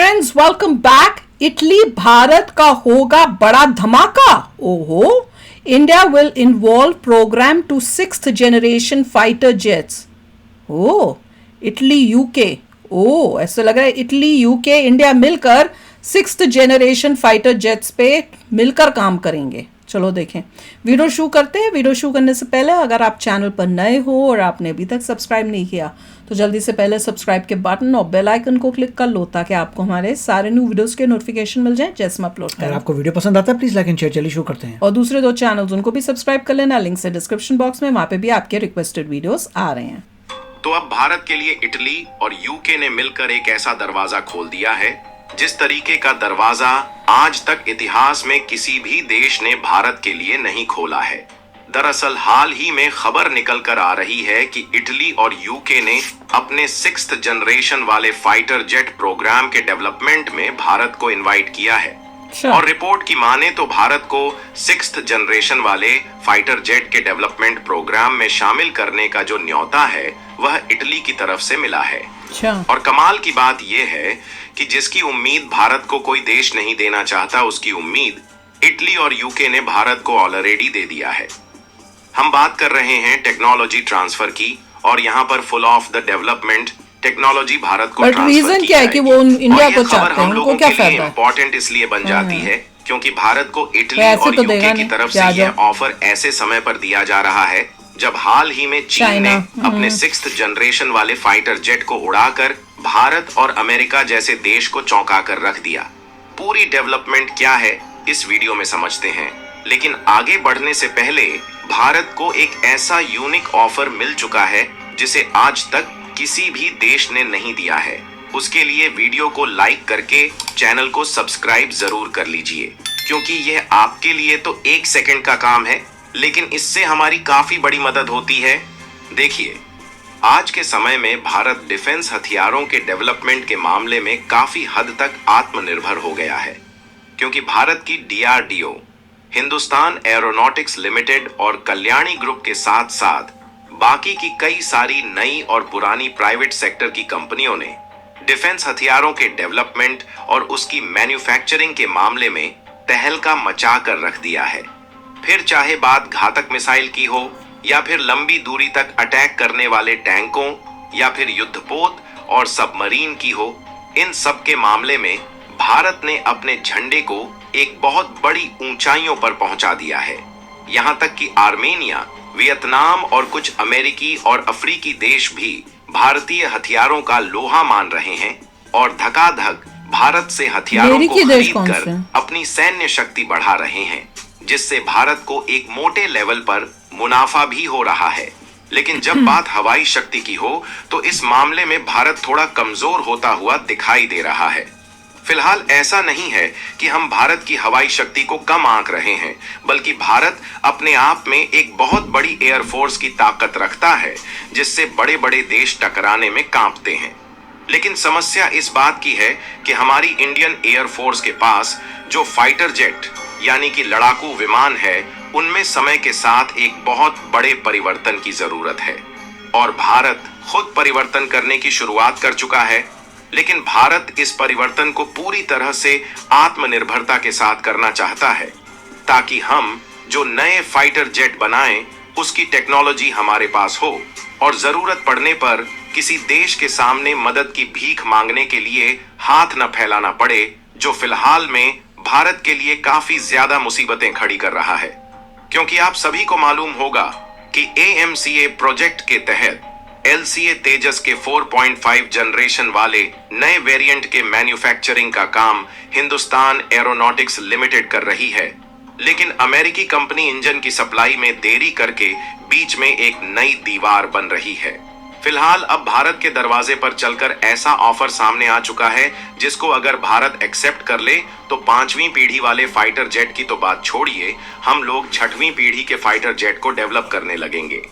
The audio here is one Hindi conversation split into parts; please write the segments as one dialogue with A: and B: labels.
A: Friends welcome back. Italy Bharat का होगा बड़ा धमाका। ओहो, India will involve program to 6th generation fighter jets. ओ, इटली यूके। ओ, ऐसा लग रहा है इटली यूके इंडिया मिलकर 6th जनरेशन फाइटर जेट्स पे मिलकर काम करेंगे। चलो देखें, वीडियो शुरू करते हैं। वीडियो शुरू करने से पहले अगर आप चैनल पर नए हो और आपने अभी तक सब्सक्राइब नहीं किया तो जल्दी से पहले सब्सक्राइब के बटन और बेल आइकन को क्लिक कर लो ताकि आपको हमारे सारे न्यू वीडियोस के नोटिफिकेशन मिल जाएं जैसे हम अपलोड करें।
B: अगर आपको वीडियो पसंद आता है प्लीज लाइक एंड शेयर। चलिए शुरू करते हैं।
A: और दूसरे 2 चैनल्स उनको भी सब्सक्राइब कर लेना, लिंक से डिस्क्रिप्शन बॉक्स में, वहां पे भी आपके रिक्वेस्टेड वीडियोस आ रहे हैं।
C: तो अब भारत के लिए इटली और यूके ने मिलकर एक ऐसा दरवाजा खोल दिया है जिस तरीके का दरवाजा आज तक इतिहास में किसी भी देश ने भारत के लिए नहीं खोला है। दरअसल हाल ही में खबर निकल कर आ रही है कि इटली और यूके ने अपने 6th जनरेशन वाले फाइटर जेट प्रोग्राम के डेवलपमेंट में भारत को इनवाइट किया है। और रिपोर्ट की माने तो भारत को 6th जनरेशन वाले फाइटर जेट के डेवलपमेंट प्रोग्राम में शामिल करने का जो न्योता है वह इटली की तरफ से मिला है। और कमाल की बात यह है कि जिसकी उम्मीद भारत को कोई देश नहीं देना चाहता, उसकी उम्मीद इटली और यूके ने भारत को ऑलरेडी दे दिया है। हम बात कर रहे हैं टेक्नोलॉजी ट्रांसफर की, और यहाँ पर full of the development technology Bharat को
A: रीजन क्या है कि वो इंडिया को चाहते हैं, उनको क्या फायदा है?
C: इम्पोर्टेंट इसलिए बन जाती है क्योंकि भारत को इटली और यूके की तरफ से यह ऑफर ऐसे समय पर दिया जा रहा है जब हाल ही में चीन ने अपने 6th जनरेशन वाले फाइटर जेट को उड़ाकर भारत और अमेरिका जैसे देश को चौंका कर रख दिया। पूरी डेवलपमेंट क्या है इस वीडियो में समझते हैं, लेकिन आगे बढ़ने से पहले भारत को एक ऐसा यूनिक ऑफर मिल चुका है जिसे आज तक किसी भी देश ने नहीं दिया है। उसके लिए वीडियो को लाइक करके चैनल को सब्सक्राइब जरूर कर लीजिए, क्योंकि यह आपके लिए तो 1 सेकंड का काम है लेकिन इससे हमारी काफी बड़ी मदद होती है। देखिए, आज के समय में भारत डिफेंस हथियारों के डेवलपमेंट के मामले में काफी हद तक आत्मनिर्भर हो गया है, क्योंकि भारत की DRDO, हिंदुस्तान एरोनॉटिक्स लिमिटेड और कल्याणी ग्रुप के साथ साथ बाकी की कई सारी नई और पुरानी प्राइवेट सेक्टर की कंपनियों ने डिफेंस हथियारों के डेवलपमेंट और उसकी मैन्युफैक्चरिंग के मामले में तहलका मचा कर रख दिया है। फिर चाहे बात घातक मिसाइल की हो, या फिर लंबी दूरी तक अटैक करने वाले टैंकों, या फिर युद्धपोत और सबमरीन की हो, इन सब के मामले में भारत ने अपने झंडे को एक बहुत बड़ी ऊंचाइयों पर पहुंचा दिया है। यहां तक कि आर्मेनिया, वियतनाम और कुछ अमेरिकी और अफ्रीकी देश भी भारतीय हथियारों का लोहा मान रहे हैं और धकाधक भारत से हथियारों को खरीदकर अपनी सैन्य शक्ति बढ़ा रहे हैं, जिससे भारत को एक मोटे लेवल पर मुनाफा भी हो रहा है। लेकिन जब बात हवाई शक्ति की हो तो इस मामले में भारत थोड़ा कमजोर होता हुआ दिखाई दे रहा है। फिलहाल ऐसा नहीं है कि हम भारत की हवाई शक्ति को कम आंक रहे हैं, बल्कि भारत अपने आप में एक बहुत बड़ी एयरफोर्स की ताकत रखता है जिससे बड़े बड़े देश टकराने में कांपते हैं। लेकिन समस्या इस बात की है कि हमारी इंडियन एयरफोर्स के पास जो फाइटर जेट यानी कि लड़ाकू विमान है, उनमें समय के साथ एक बहुत बड़े परिवर्तन की जरूरत है। और भारत खुद परिवर्तन करने की शुरुआत कर चुका है, लेकिन भारत इस परिवर्तन को पूरी तरह से आत्मनिर्भरता के साथ करना चाहता है, ताकि हम जो नए फाइटर जेट बनाएं उसकी टेक्नोलॉजी हमारे पास हो और जरूरत पड़ने पर किसी देश के सामने मदद की भीख मांगने के लिए हाथ न फैलाना पड़े, जो फिलहाल में भारत के लिए काफी ज्यादा मुसीबतें खड़ी कर रहा है। क्योंकि आप सभी को मालूम होगा कि AMCA प्रोजेक्ट के तहत LCA तेजस के 4.5 जनरेशन वाले नए वेरिएंट के मैन्युफैक्चरिंग का काम हिंदुस्तान एरोनॉटिक्स लिमिटेड कर रही है, लेकिन अमेरिकी कंपनी इंजन की सप्लाई में देरी करके बीच में एक नई दीवार बन रही है। फिलहाल अब भारत के दरवाजे पर चलकर ऐसा ऑफर सामने आ चुका है जिसको अगर भारत एक्सेप्ट कर ले तो 5वीं पीढ़ी वाले फाइटर जेट की तो बात छोड़िए, हम लोग 6वीं पीढ़ी के फाइटर जेट को डेवलप करने लगेंगे।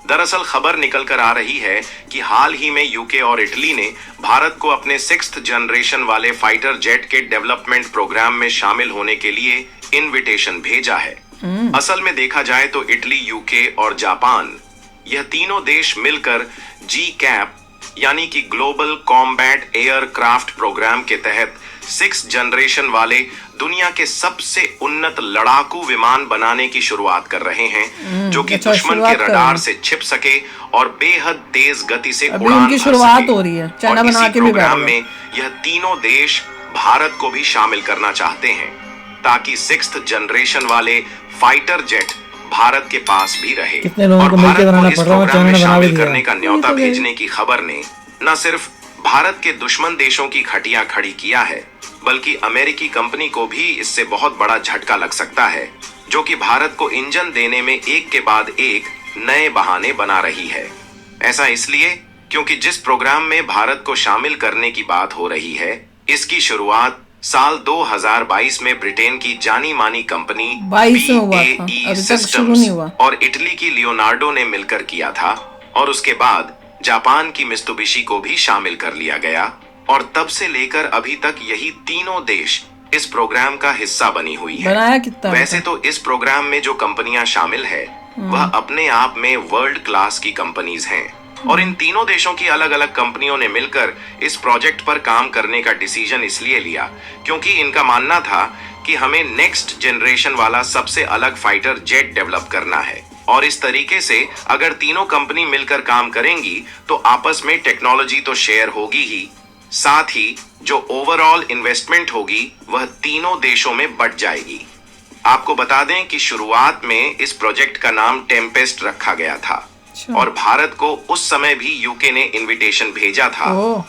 C: दरअसल खबर निकल कर आ रही है कि हाल ही में यूके और इटली ने भारत को अपने 6th जनरेशन वाले फाइटर जेट के डेवलपमेंट प्रोग्राम में शामिल होने के लिए इनविटेशन भेजा है। असल में देखा जाए तो इटली, यूके और जापान, यह तीनों देश मिलकर GCAP यानी कि ग्लोबल कॉम्बैट एयरक्राफ्ट प्रोग्राम के तहत 6th जनरेशन वाले दुनिया के सबसे उन्नत लड़ाकू विमान बनाने की शुरुआत कर रहे हैं, जो कि दुश्मन के रडार से छिप सके और बेहद तेज गति से उड़ान भर
A: शुरुआत हो रही है। चाइना बना के भी
C: प्रोग्राम में यह तीनों देश भारत को भी शामिल करना चाहते हैं, ताकि 6th जनरेशन वाले फाइटर जेट भारत के पास भी रहे। और भारत को इस प्रोग्राम में शामिल करने का न्योता भेजने की खबर ने न सिर्फ भारत के दुश्मन देशों की खटियां खड़ी किया है, बल्कि अमेरिकी कंपनी को भी इससे बहुत बड़ा झटका लग सकता है, जो कि भारत को इंजन देने में एक के बाद एक नए बहाने बना रही है। ऐसा इसलिए क्योंकि जिस प्रोग्राम में भारत को शामिल करने की बात हो रही है, इसकी शुरुआत साल 2022 में ब्रिटेन की जानी मानी कंपनी BAE सिस्टम्स और इटली की लियोनार्डो ने मिलकर किया था, और उसके बाद जापान की मित्सुबिशी को भी शामिल कर लिया गया, और तब से लेकर अभी तक यही तीनों देश इस प्रोग्राम का हिस्सा बनी हुई है। वैसे तो इस प्रोग्राम में जो कंपनियां शामिल है वह अपने आप में वर्ल्ड क्लास की कंपनीज हैं, और इन तीनों देशों की अलग अलग कंपनियों ने मिलकर इस प्रोजेक्ट पर काम करने का डिसीजन इसलिए लिया क्योंकि इनका मानना था कि हमें नेक्स्ट जनरेशन वाला सबसे अलग फाइटर जेट डेवलप करना है, और इस तरीके से अगर तीनों कंपनी मिलकर काम करेंगी तो आपस में टेक्नोलॉजी तो शेयर होगी ही, साथ ही जो ओवरऑल इन्वेस्टमेंट होगी वह तीनों देशों में बढ़ जाएगी। आपको बता दें कि शुरुआत में इस प्रोजेक्ट का नाम टेम्पेस्ट रखा गया था, और भारत को उस समय भी यूके ने इनविटेशन भेजा था,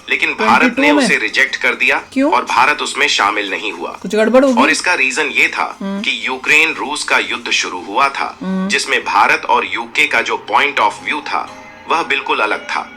C: लेकिन भारत ने उसे रिजेक्ट कर दिया और भारत उसमें शामिल नहीं हुआ।
A: कुछ गड़बड़ हो गई।
C: और इसका रीजन ये था कि यूक्रेन रूस का युद्ध शुरू हुआ था, जिसमें भारत और यूके का जो पॉइंट ऑफ व्यू था वह बिल्कुल अलग था।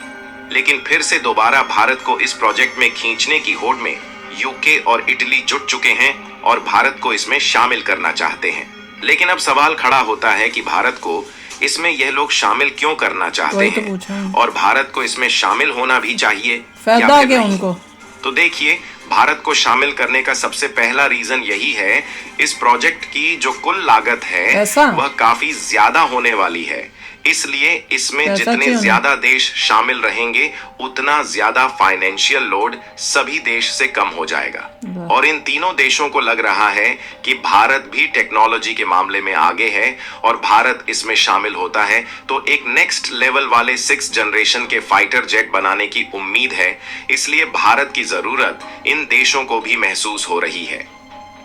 C: लेकिन फिर से दोबारा भारत को इस प्रोजेक्ट में खींचने की होड़ में यूके और इटली जुट चुके हैं और भारत को इसमें शामिल करना चाहते हैं। लेकिन अब सवाल खड़ा होता है कि भारत को इसमें यह लोग शामिल क्यों करना चाहते हैं, और भारत को इसमें शामिल होना भी चाहिए
A: फायदा क्या उनको?
C: तो देखिए, भारत को शामिल करने का सबसे पहला रीजन यही है, इस प्रोजेक्ट की जो कुल लागत है वह काफी ज्यादा होने वाली है, इसलिए इसमें जितने ज्यादा देश शामिल रहेंगे उतना ज्यादा फाइनेंशियल लोड सभी देश से कम हो जाएगा। और इन तीनों देशों को लग रहा है कि भारत भी टेक्नोलॉजी के मामले में आगे है, और भारत इसमें शामिल होता है तो एक नेक्स्ट लेवल वाले 6th जनरेशन के फाइटर जेट बनाने की उम्मीद है। इसलिए भारत की जरूरत इन देशों को भी महसूस हो रही है।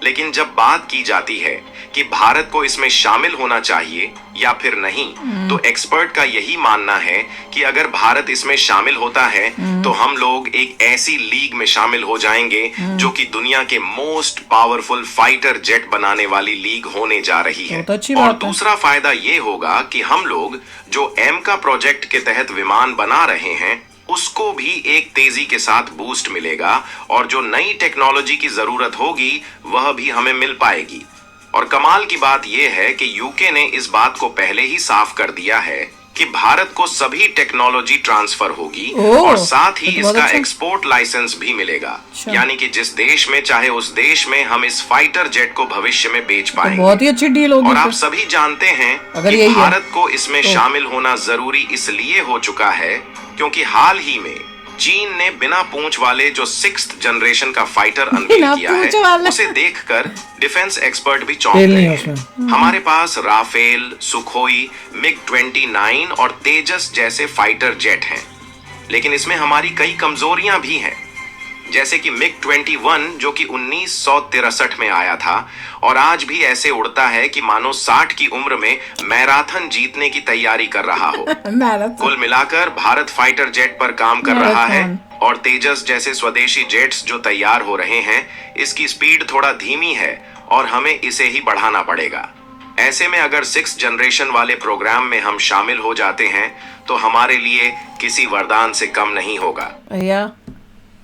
C: लेकिन जब बात की जाती है कि भारत को इसमें शामिल होना चाहिए या फिर नहीं, तो एक्सपर्ट का यही मानना है कि अगर भारत इसमें शामिल होता है तो हम लोग एक ऐसी लीग में शामिल हो जाएंगे जो कि दुनिया के मोस्ट पावरफुल फाइटर जेट बनाने वाली लीग होने जा रही है। और दूसरा फायदा ये होगा कि हम लोग जो एमका प्रोजेक्ट के तहत विमान बना रहे हैं उसको भी एक तेजी के साथ बूस्ट मिलेगा, और जो नई टेक्नोलॉजी की जरूरत होगी वह भी हमें मिल पाएगी। और कमाल की बात यह है कि यूके ने इस बात को पहले ही साफ कर दिया है कि भारत को सभी टेक्नोलॉजी ट्रांसफर होगी, और साथ ही इसका एक्सपोर्ट लाइसेंस भी मिलेगा, यानी कि जिस देश में चाहे उस देश में हम इस फाइटर जेट को भविष्य में बेच पाएंगे।
A: बहुत ही अच्छी डील होगी।
C: और आप सभी जानते हैं कि भारत को इसमें शामिल होना जरूरी इसलिए हो चुका है क्योंकि हाल ही में चीन ने बिना पूंछ वाले जो 6th जनरेशन का फाइटर अनवील किया है, उसे देखकर डिफेंस एक्सपर्ट भी चौंक गए हैं। हमारे पास राफेल, सुखोई, MiG-29 और तेजस जैसे फाइटर जेट हैं, लेकिन इसमें हमारी कई कमजोरियां भी हैं, जैसे कि MiG-21 जो कि 1963 में आया था और आज भी ऐसे उड़ता है कि मानो 60 की उम्र में मैराथन जीतने की तैयारी कर रहा हो। कुल मिलाकर भारत फाइटर जेट पर काम कर रहा है, और तेजस जैसे स्वदेशी जेट्स जो तैयार हो रहे हैं, इसकी स्पीड थोड़ा धीमी है और हमें इसे ही बढ़ाना पड़ेगा। ऐसे में अगर 6th जनरेशन वाले प्रोग्राम में हम शामिल हो जाते हैं तो हमारे लिए किसी वरदान से कम नहीं होगा।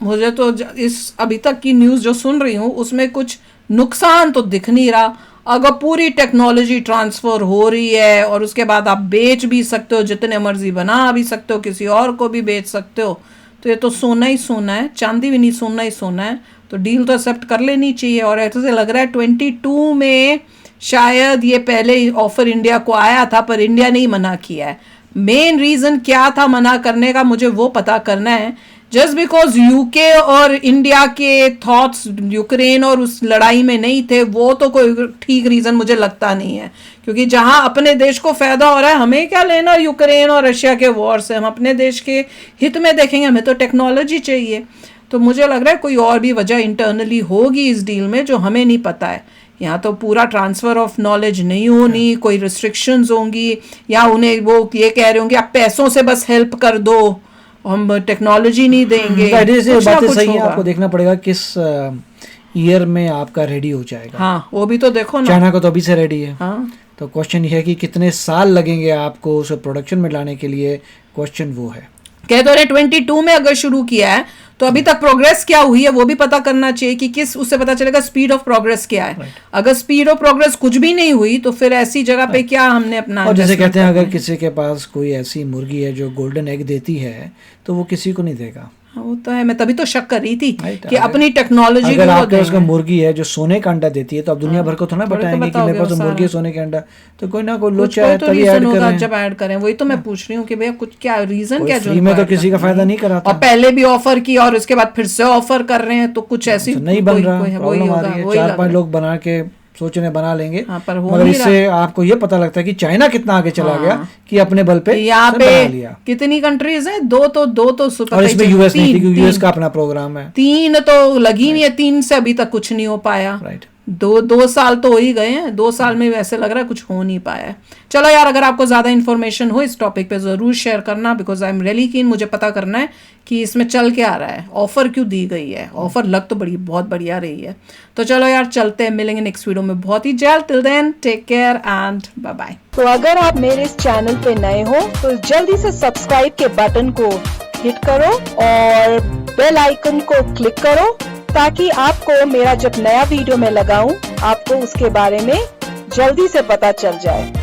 A: मुझे तो इस अभी तक की न्यूज़ जो सुन रही हूँ उसमें कुछ नुकसान तो दिख नहीं रहा। अगर पूरी टेक्नोलॉजी ट्रांसफ़र हो रही है और उसके बाद आप बेच भी सकते हो, जितने मर्जी बना भी सकते हो, किसी और को भी बेच सकते हो, तो ये तो सोना ही सोना है, चांदी भी नहीं, सोना ही सोना है। तो डील तो एक्सेप्ट कर लेनी चाहिए। और ऐसे लग रहा है 22 में शायद ये पहले ऑफर इंडिया को आया था, पर इंडिया ने ही मना किया है। मेन रीजन क्या था मना करने का, मुझे वो पता करना है। जस्ट बिकॉज यूके और इंडिया के थॉट्स यूक्रेन और उस लड़ाई में नहीं थे, वो तो कोई ठीक रीजन मुझे लगता नहीं है, क्योंकि जहां अपने देश को फायदा हो रहा है, हमें क्या लेना यूक्रेन और रशिया के वॉर से। हम अपने देश के हित में देखेंगे, हमें तो टेक्नोलॉजी चाहिए। तो मुझे लग रहा है कोई और भी वजह इंटरनली होगी इस डील में जो हमें नहीं पता है। यहाँ तो पूरा ट्रांसफर ऑफ नॉलेज नहीं होनी, कोई रिस्ट्रिक्शंस होंगी, या उन्हें वो ये कह रहे होंगे आप पैसों से बस हेल्प कर दो, हम टेक्नोलॉजी नहीं देंगे।
B: बातें सही है, आपको देखना पड़ेगा किस ईयर में आपका रेडी हो जाएगा।
A: हाँ, वो भी तो देखो ना।
B: चाइना को तो अभी से रेडी है।
A: हाँ,
B: तो क्वेश्चन ये है कि कितने साल लगेंगे आपको उसे प्रोडक्शन में लाने के लिए, क्वेश्चन वो है।
A: कह तो रहे 22 में अगर शुरू किया है तो अभी तक प्रोग्रेस क्या हुई है वो भी पता करना चाहिए कि किस, उससे पता चलेगा स्पीड ऑफ प्रोग्रेस क्या है। अगर स्पीड ऑफ प्रोग्रेस कुछ भी नहीं हुई तो फिर ऐसी जगह पे क्या हमने अपना,
B: और जैसे कहते हैं अगर किसी के पास कोई ऐसी मुर्गी है जो गोल्डन एग देती है तो वो किसी को नहीं देगा।
A: हाँ, वो तो है। मैं तभी तो शक कर रही थी कि अपनी टेक्नोलॉजी
B: अगर आपके उसका मुर्गी है जो सोने का अंडा देती है तो अब दुनिया भर को थोड़ा बताएंगे कि मेरे पास तो मुर्गी है सोने का अंडा, तो कोई ना कोई लोचा है तभी ऐड करें।
A: जब ऐड करें, वही तो मैं पूछ रही हूँ कि भैया कुछ क्या रीजन, क्या जो
B: में तो किसी का फायदा नहीं कराता,
A: और पहले भी ऑफर किया और उसके बाद फिर से ऑफर कर रहे हैं, तो कुछ ऐसी
B: नहीं बन रहा, प्रॉब्लम आ रही है। 4-5 लोग बना के सोच रहे बना लेंगे,
A: पर
B: मगर इससे आपको ये पता लगता है कि चाइना कितना आगे चला गया कि अपने बल पे
A: यहाँ पे कितनी कंट्रीज हैं, दो तो सुपर,
B: और इसमें यूएस नहीं, क्योंकि यूएस का अपना प्रोग्राम है।
A: 3 तो लगी हुई है, 3 से अभी तक कुछ नहीं हो पाया।
B: राइट,
A: 2 साल तो हो ही गए हैं, 2 साल में वैसे लग रहा है कुछ हो नहीं पाया है। चलो यार, अगर आपको ज्यादा इन्फॉर्मेशन हो इस टॉपिक पे जरूर शेयर करना, बिकॉज आई एम रियली कीन, मुझे पता करना है कि इसमें चल के आ रहा है, ऑफर क्यों दी गई है। ऑफर लग तो बहुत बढ़िया रही है। तो चलो यार, चलते हैं, मिलेंगे नेक्स्ट वीडियो में बहुत ही जल्द। Till then take care and bye bye.
D: तो अगर आप मेरे इस चैनल पे नए हो तो जल्दी से सब्सक्राइब के बटन को हिट करो और बेल आइकन को क्लिक करो, ताकि आपको मेरा जब नया वीडियो मैं लगाऊं आपको उसके बारे में जल्दी से पता चल जाए।